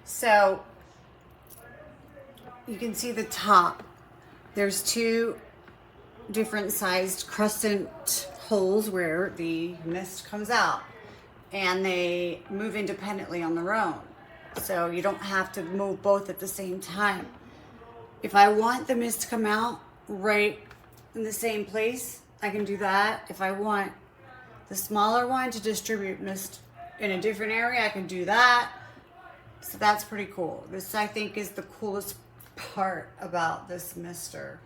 So you can see the top. There's two different sized crescent holes where the mist comes out, and they move independently on their own. So you don't have to move both at the same time. If I want the mist to come out right in the same place, I can do that. If I want the smaller one to distribute mist in a different area, I can do that. So that's pretty cool. This, I think, is the coolest part about this mister.